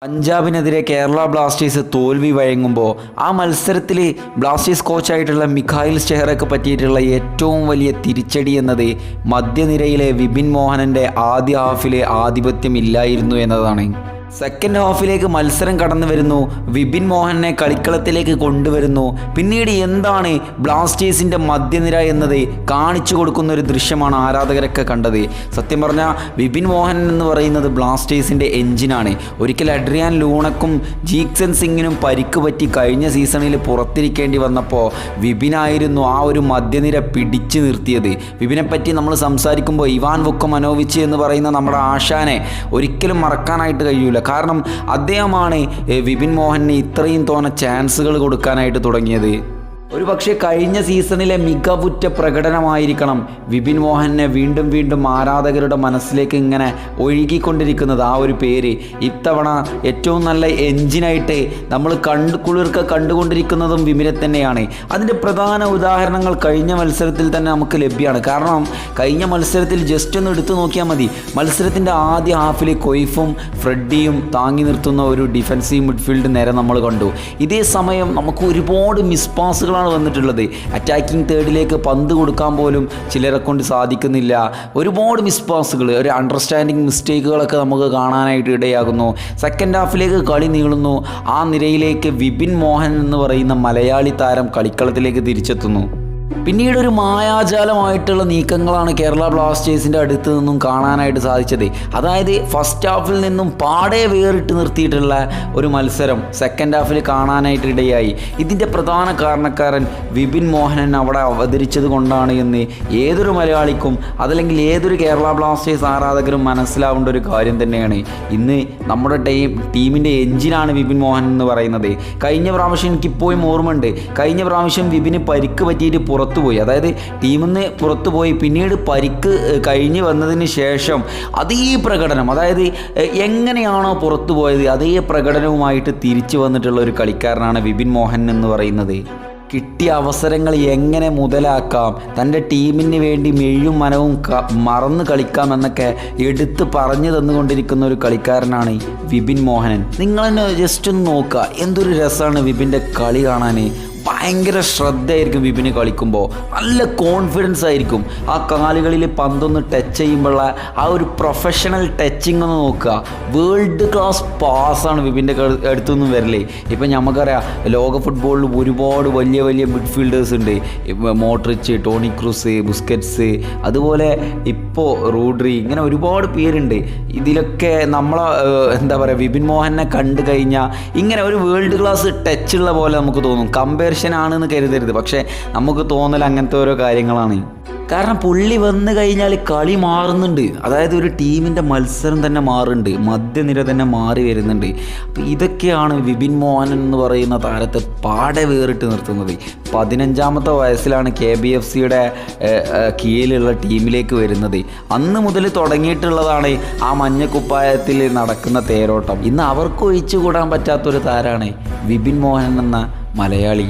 പഞ്ചാബിനെതിരെ Kerala Blasters തോൽവി വഴങ്ങുമ്പോൾ ആ മത്സരത്തിൽ ബ്ലാസ്റ്റേഴ്സ് കോച്ചായിട്ടുള്ള മിഖായിൽ സ്റ്റെഹ്റയ്ക്ക് പറ്റിയിട്ടുള്ള ഏറ്റവും വലിയ തിരിച്ചടി എന്നത് മധ്യനിരയിലെ വിപിൻ മോഹനൻ്റെ ആദ്യ ഹാഫിലെ ആധിപത്യം ഇല്ലായിരുന്നു എന്നതാണ്. സെക്കൻഡ് ഹാഫിലേക്ക് മത്സരം കടന്നു വരുന്നു, വിപിൻ മോഹനെ കളിക്കളത്തിലേക്ക് കൊണ്ടുവരുന്നു. പിന്നീട് എന്താണ് ബ്ലാസ്റ്റേഴ്സിൻ്റെ മധ്യനിര എന്നത് കാണിച്ചു കൊടുക്കുന്ന ഒരു ദൃശ്യമാണ് ആരാധകരൊക്കെ കണ്ടത്. സത്യം പറഞ്ഞാൽ വിപിൻ മോഹൻ എന്ന് പറയുന്നത് ബ്ലാസ്റ്റേഴ്സിൻ്റെ എഞ്ചിനാണ്. ഒരിക്കൽ അഡ്രിയാൻ ലൂണക്കും ജീക്സൺ സിംഗിനും പരിക്ക് പറ്റി കഴിഞ്ഞ സീസണിൽ പുറത്തിരിക്കേണ്ടി വന്നപ്പോൾ വിപിനായിരുന്നു ആ ഒരു മധ്യനിര പിടിച്ചു നിർത്തിയത്. വിപിനെപ്പറ്റി നമ്മൾ സംസാരിക്കുമ്പോൾ ഇവാൻ വുക്കമനോവിച്ച് എന്ന് പറയുന്ന നമ്മുടെ ആശാനെ ഒരിക്കലും മറക്കാനായിട്ട് കഴിയൂല. കാരണം അദ്ദേഹമാണ് വിപിൻ മോഹന് ഇത്രയും തോന്നെ ചാൻസുകൾ കൊടുക്കാനായിട്ട് തുടങ്ങിയത്. ഒരു പക്ഷേ കഴിഞ്ഞ സീസണിലെ മികവുറ്റ പ്രകടനമായിരിക്കണം വിപിൻ മോഹനെ വീണ്ടും വീണ്ടും ആരാധകരുടെ മനസ്സിലേക്ക് ഇങ്ങനെ ഒഴുകിക്കൊണ്ടിരിക്കുന്നത്. ആ ഒരു പേര് ഇത്തവണ ഏറ്റവും നല്ല എഞ്ചിനായിട്ട് നമ്മൾ കുളിർക്ക കണ്ടുകൊണ്ടിരിക്കുന്നതും വിപിനെ തന്നെയാണ്. അതിൻ്റെ പ്രധാന ഉദാഹരണങ്ങൾ കഴിഞ്ഞ മത്സരത്തിൽ തന്നെ നമുക്ക് ലഭ്യമാണ്. കാരണം കഴിഞ്ഞ മത്സരത്തിൽ ജസ്റ്റ് ഒന്ന് എടുത്തു നോക്കിയാൽ മതി. മത്സരത്തിൻ്റെ ആദ്യ ഹാഫിൽ കൊയ്ഫും ഫ്രെഡിയും താങ്ങി നിർത്തുന്ന ഒരു ഡിഫൻസീവ് മിഡ്ഫീൽഡ് നേരെ നമ്മൾ കണ്ടു. ഇതേ സമയം നമുക്ക് ഒരുപാട് മിസ് പാസുകളാണ് വന്നിട്ടുള്ളത്. അറ്റാക്കിംഗ് തേർഡിലേക്ക് പന്ത് കൊടുക്കാൻ പോലും ചിലരെ കൊണ്ട് സാധിക്കുന്നില്ല. ഒരുപാട് മിസ് പാസുകൾ, ഒരു അണ്ടർസ്റ്റാൻഡിങ് മിസ്റ്റേക്കുകളൊക്കെ നമുക്ക് കാണാനായിട്ട് ഇടയാകുന്നു. സെക്കൻഡ് ഹാഫിലേക്ക് കളി നീളുന്നു. ആ നിരയിലേക്ക് വിപിൻ മോഹൻ എന്ന് പറയുന്ന മലയാളി താരം കളിക്കളത്തിലേക്ക് തിരിച്ചെത്തുന്നു. പിന്നീട് ഒരു മായാജാലമായിട്ടുള്ള നീക്കങ്ങളാണ് കേരള ബ്ലാസ്റ്റേഴ്സിൻ്റെ അടുത്ത് നിന്നും കാണാനായിട്ട് സാധിച്ചത്. അതായത് ഫസ്റ്റ് ഹാഫിൽ നിന്നും പാടെ വേറിട്ട് നിർത്തിയിട്ടുള്ള ഒരു മത്സരം സെക്കൻഡ് ഹാഫിൽ കാണാനായിട്ട് ഇടയായി. ഇതിൻ്റെ പ്രധാന കാരണക്കാരൻ വിപിൻ മോഹനൻ അവിടെ അവതരിച്ചത് കൊണ്ടാണ് എന്ന് ഏതൊരു മലയാളിക്കും അതല്ലെങ്കിൽ ഏതൊരു കേരള ബ്ലാസ്റ്റേഴ്സ് ആരാധകരും മനസ്സിലാവേണ്ട ഒരു കാര്യം തന്നെയാണ്. ഇന്ന് നമ്മുടെ ടീമിൻ്റെ എഞ്ചിനാണ് വിപിൻ മോഹൻ എന്ന് പറയുന്നത്. കഴിഞ്ഞ പ്രാവശ്യം എനിക്കിപ്പോഴും ഓർമ്മയുണ്ട്, കഴിഞ്ഞ പ്രാവശ്യം വിപിന് പരിക്ക് പറ്റിയിട്ട് പുറത്തുപോയി. അതായത് ടീമിൽ നിന്ന് പുറത്തുപോയി പിന്നീട് പരിക്ക് കഴിഞ്ഞ് വന്നതിന് ശേഷം അതേ പ്രകടനം, അതായത് എങ്ങനെയാണോ പുറത്തു പോയത് അതേ പ്രകടനവുമായിട്ട് തിരിച്ചു വന്നിട്ടുള്ള ഒരു കളിക്കാരനാണ് വിപിൻ മോഹൻ എന്ന് പറയുന്നത്. കിട്ടിയ അവസരങ്ങൾ എങ്ങനെ മുതലാക്കാം, തൻ്റെ ടീമിന് വേണ്ടി മെയ്യും മനവും മറന്ന് കളിക്കാം എന്നൊക്കെ എടുത്ത് പറഞ്ഞു തന്നുകൊണ്ടിരിക്കുന്ന ഒരു കളിക്കാരനാണ് വിപിൻ മോഹനൻ. നിങ്ങളെന്നെ ജസ്റ്റ് ഒന്ന് നോക്കുക, എന്തൊരു രസമാണ് വിപിൻ്റെ കളി കാണാൻ. ഭയങ്കര ശ്രദ്ധയായിരിക്കും വിപിന് കളിക്കുമ്പോൾ, നല്ല കോൺഫിഡൻസ് ആയിരിക്കും. ആ കാലുകളിൽ പന്തൊന്ന് ടച്ച് ചെയ്യുമ്പോഴുള്ള ആ ഒരു പ്രൊഫഷണൽ ടച്ചിങ് ഒന്ന് നോക്കുക. വേൾഡ് ക്ലാസ് പാസ്സാണ് വിപിൻ്റെ അടുത്തുനിന്നും വരലേ. ഇപ്പം നമുക്കറിയാം ലോക ഫുട്ബോളിൽ ഒരുപാട് വലിയ വലിയ മിഡ്ഫീൽഡേഴ്സ് ഉണ്ട്. മോഡ്രിച്ച്, ടോണി ക്രൂസ്, ബുസ്കറ്റ്സ്, അതുപോലെ ഇപ്പോൾ റോഡ്രി, ഇങ്ങനെ ഒരുപാട് പേരുണ്ട്. ഇതിലൊക്കെ നമ്മളെ എന്താ പറയുക, വിപിൻ മോഹനെ കണ്ടു കഴിഞ്ഞാൽ ഇങ്ങനെ ഒരു വേൾഡ് ക്ലാസ് ടച്ചുള്ള പോലെ നമുക്ക് തോന്നും. ആണെന്ന് കരുതരുത്, പക്ഷേ നമുക്ക് തോന്നൽ അങ്ങനത്തെ ഓരോ കാര്യങ്ങളാണ്. കാരണം പുള്ളി വന്നു കഴിഞ്ഞാൽ കളി മാറുന്നുണ്ട്. അതായത് ഒരു ടീമിൻ്റെ മത്സരം തന്നെ മാറുന്നുണ്ട്, മധ്യനിര തന്നെ മാറി വരുന്നുണ്ട്. അപ്പോൾ ഇതൊക്കെയാണ് വിപിൻ മോഹനൻ എന്ന് പറയുന്ന താരത്തെ പാടെ വേറിട്ട് നിർത്തുന്നത്. 15ാമത്തെ വയസ്സിലാണ് KBFCയുടെ കീഴിലുള്ള ടീമിലേക്ക് വരുന്നത്. അന്ന് മുതൽ തുടങ്ങിയിട്ടുള്ളതാണ് ആ മഞ്ഞക്കുപ്പായത്തിൽ നടക്കുന്ന തേരോട്ടം. ഇന്ന് അവർക്ക് ഒഴിച്ചുകൂടാൻ പറ്റാത്തൊരു താരമാണ് വിപിൻ മോഹനൻ എന്ന മലയാളി.